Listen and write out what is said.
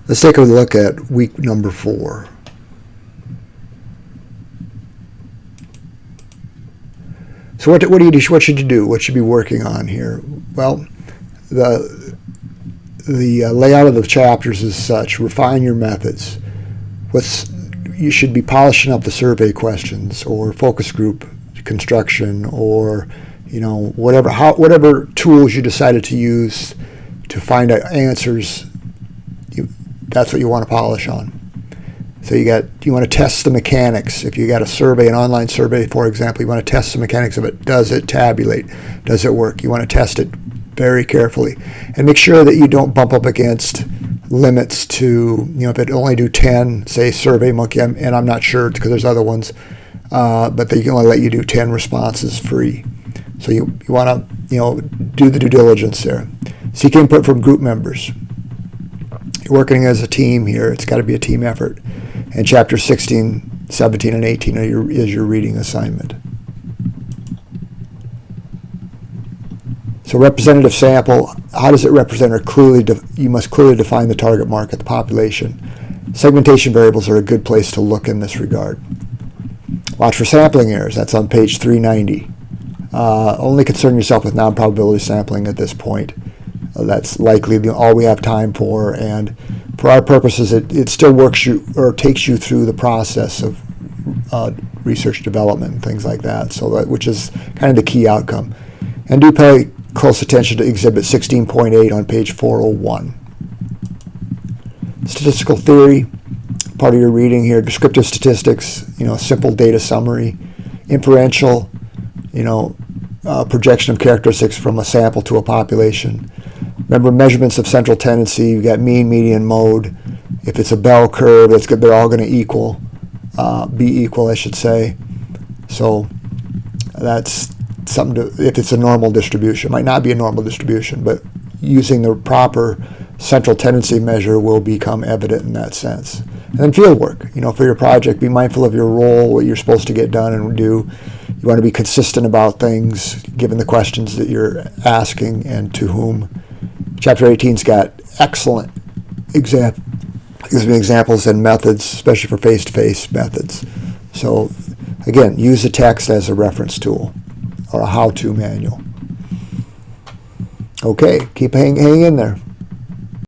Let's take a look at week number 4. So what should you do? What should you be working on here? Well, the layout of the chapters is such. Refine your methods. You should be polishing up the survey questions or focus group construction, or whatever tools you decided to use to find out answers. That's what you want to polish on. So you want to test the mechanics. If you got a survey, an online survey, for example, you want to test the mechanics of it. Does it tabulate? Does it work? You want to test it very carefully, and make sure that you don't bump up against limits to, if it only do 10, say SurveyMonkey, and I'm not sure because there's other ones, but they can only let you do 10 responses free. So you want to, do the due diligence there. Seek input from group members. You're working as a team here. It's got to be a team effort. And chapter 16, 17, and 18 is your reading assignment. So representative sample, how does it represent? You must clearly define the target market, the population. Segmentation variables are a good place to look in this regard. Watch for sampling errors. That's on page 390. Only concern yourself with non-probability sampling at this point. That's likely all we have time for, and for our purposes, it still works you or takes you through the process of research development and things like that. So which is kind of the key outcome. And do pay close attention to Exhibit 16.8 on page 401. Statistical theory, part of your reading here. Descriptive statistics, simple data summary. Inferential, projection of characteristics from a sample to a population. Remember, measurements of central tendency. You've got mean, median, mode. If it's a bell curve, they're all going to be equal, I should say. So that's something if it's a normal distribution. It might not be a normal distribution, but using the proper central tendency measure will become evident in that sense. And then field work. For your project, be mindful of your role, what you're supposed to get done and do. You want to be consistent about things, given the questions that you're asking and to whom. Chapter 18's got excellent examples and methods, especially for face-to-face methods. So, again, use the text as a reference tool or a how-to manual. Okay, keep hang in there.